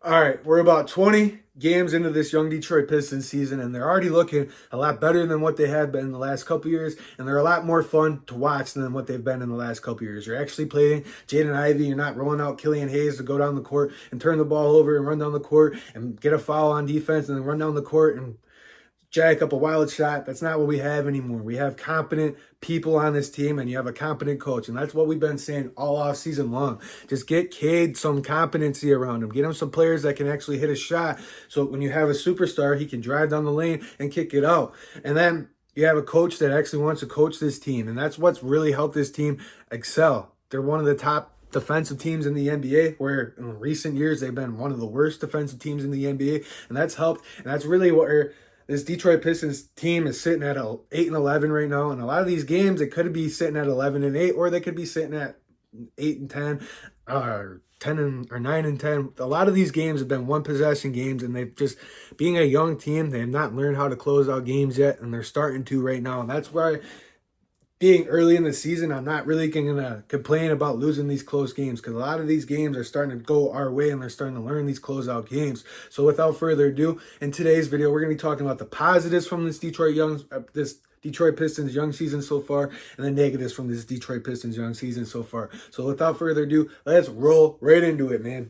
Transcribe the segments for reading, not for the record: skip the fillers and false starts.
All right, we're about 20 games into this young Detroit Pistons season, and they're already looking a lot better than what they had been in the last couple years, and they're a lot more fun to watch than what they've been in the last couple years. You're actually playing Jaden Ivey. You're not rolling out Killian Hayes to go down the court and turn the ball over and run down the court and get a foul on defense and then run down the court and jack up a wild shot. That's not what we have anymore. We have competent people on this team, and you have a competent coach, and that's what we've been saying all off season long. Just get Cade some competency around him. Get him some players that can actually hit a shot, so when you have a superstar, he can drive down the lane and kick it out. And then you have a coach that actually wants to coach this team, and that's what's really helped this team excel. They're one of the top defensive teams in the NBA, where in recent years they've been one of the worst defensive teams in the NBA, and that's helped. And that's really what this Detroit Pistons team is sitting at 8-11 right now, and a lot of these games they could be sitting at 11-8, or they could be sitting at 8-10, or 9-10. A lot of these games have been one possession games, and they've just, being a young team, they have not learned how to close out games yet, and they're starting to right now, and that's why, being early in the season, I'm not really going to complain about losing these close games, because a lot of these games are starting to go our way and they're starting to learn these closeout games. So without further ado, in today's video, we're going to be talking about the positives from this Detroit Pistons young season so far, and the negatives from this Detroit Pistons young season so far. So without further ado, let's roll right into it, man.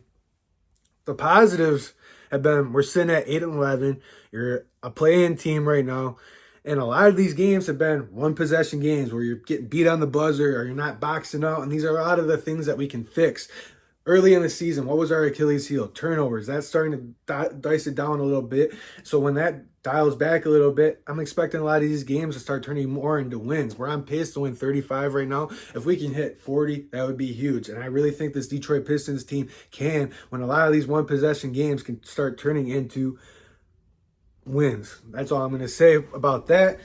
The positives have been, we're sitting at 8-11. You're a play-in team right now. And a lot of these games have been one possession games where you're getting beat on the buzzer or you're not boxing out. And these are a lot of the things that we can fix. Early in the season, what was our Achilles heel? Turnovers. That's starting to dice it down a little bit. So when that dials back a little bit, I'm expecting a lot of these games to start turning more into wins. We're on pace to win 35 right now. If we can hit 40, that would be huge. And I really think this Detroit Pistons team can, when a lot of these one possession games can start turning into wins. That's all I'm going to say about that.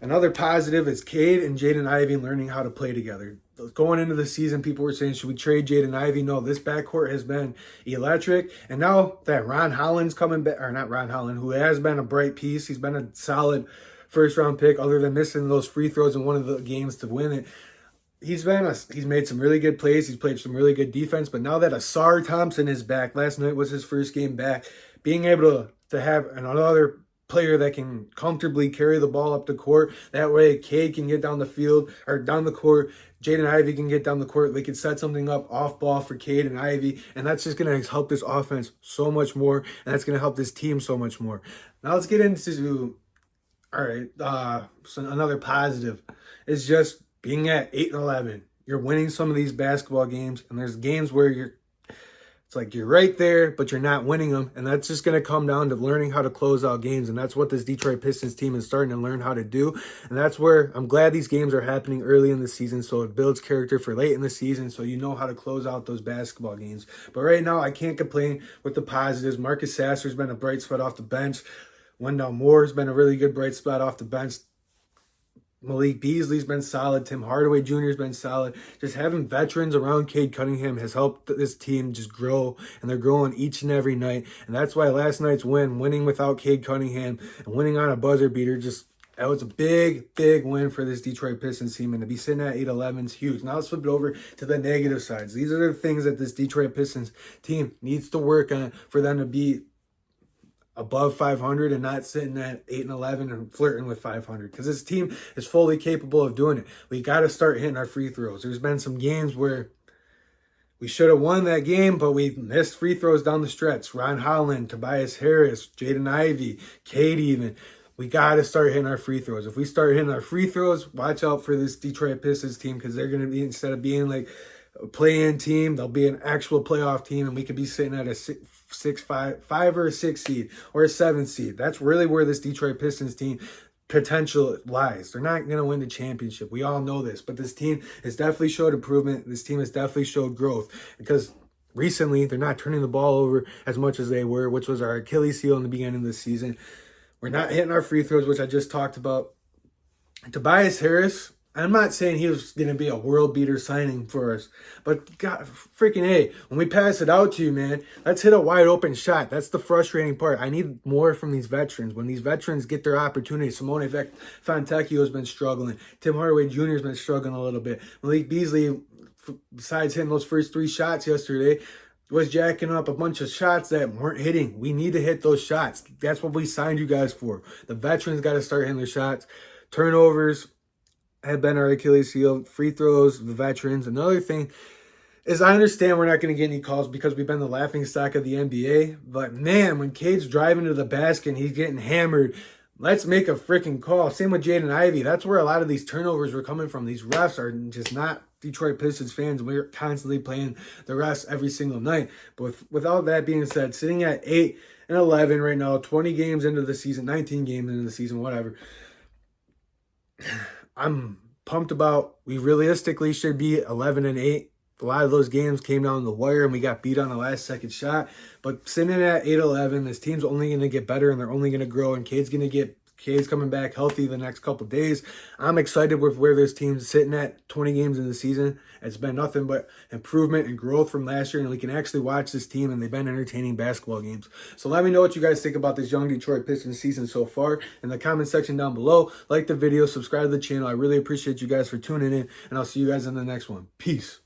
Another positive is Cade and Jaden Ivey learning how to play together. Going into the season, people were saying, should we trade Jaden Ivey? No, this backcourt has been electric. And now that Ron Holland's coming back, or not Ron Holland, who has been a bright piece, he's been a solid first-round pick, other than missing those free throws in one of the games to win it. He's made some really good plays. He's played some really good defense. But now that Asar Thompson is back, last night was his first game back, being able to have another player that can comfortably carry the ball up the court. That way, Cade can get down the field or down the court. Jaden Ivey can get down the court. They can set something up off ball for Cade and Ivey, and that's just going to help this offense so much more, and that's going to help this team so much more. Now let's get into, all right, so another positive is just being at 8-11. You're winning some of these basketball games, and there's games where it's like you're right there, but you're not winning them. And that's just going to come down to learning how to close out games. And that's what this Detroit Pistons team is starting to learn how to do. And that's where I'm glad these games are happening early in the season, so it builds character for late in the season, so you know how to close out those basketball games. But right now, I can't complain with the positives. Marcus Sasser's been a bright spot off the bench. Wendell Moore's been a really good bright spot off the bench. Malik Beasley's been solid. Tim Hardaway Jr. has been solid. Just having veterans around Cade Cunningham has helped this team just grow, and they're growing each and every night. And that's why last night's winning without Cade Cunningham and winning on a buzzer beater, that was a big, big win for this Detroit Pistons team. And to be sitting at 8-11 is huge. Now let's flip it over to the negative sides. These are the things that this Detroit Pistons team needs to work on for them to be above 500 and not sitting at 8-11 and flirting with 500, because this team is fully capable of doing it. We got to start hitting our free throws. There's been some games where we should have won that game, but we missed free throws down the stretch. Ron Holland, Tobias Harris, Jaden Ivey, Cade even. We got to start hitting our free throws. If we start hitting our free throws, watch out for this Detroit Pistons team, because they're going to be, instead of being like a play-in team, they'll be an actual playoff team, and we could be sitting at a 5 or a 6 seed or a 7 seed. That's really where this Detroit Pistons team potential lies. They're not going to win the championship. We all know this, but this team has definitely showed improvement. This team has definitely showed growth, because recently they're not turning the ball over as much as they were, which was our Achilles heel in the beginning of the season. We're not hitting our free throws, which I just talked about. Tobias Harris, I'm not saying he was going to be a world beater signing for us, but God, freaking A, when we pass it out to you, man, let's hit a wide open shot. That's the frustrating part. I need more from these veterans. When these veterans get their opportunity, Simone Fontecchio has been struggling. Tim Hardaway Jr. has been struggling a little bit. Malik Beasley, besides hitting those first 3 shots yesterday, was jacking up a bunch of shots that weren't hitting. We need to hit those shots. That's what we signed you guys for. The veterans got to start hitting their shots. Turnovers have been our Achilles heel. Free throws, the veterans. Another thing is, I understand we're not going to get any calls because we've been the laughing stock of the NBA. But man, when Cade's driving to the basket and he's getting hammered, let's make a freaking call. Same with Jaden Ivey. That's where a lot of these turnovers were coming from. These refs are just not Detroit Pistons fans. We're constantly playing the refs every single night. But with all that being said, sitting at 8-11 right now, 20 games into the season, 19 games into the season, whatever, I'm pumped about. We realistically should be 11-8. A lot of those games came down the wire and we got beat on the last second shot. But sitting at 8-11, this team's only going to get better and they're only going to grow. And Cade's coming back healthy the next couple days. I'm excited with where this team's sitting at 20 games in the season. It's been nothing but improvement and growth from last year, and we can actually watch this team, and they've been entertaining basketball games. So let me know what you guys think about this young Detroit Pistons season so far in the comment section down below. Like the video, subscribe to the channel. I really appreciate you guys for tuning in, and I'll see you guys in the next one. Peace.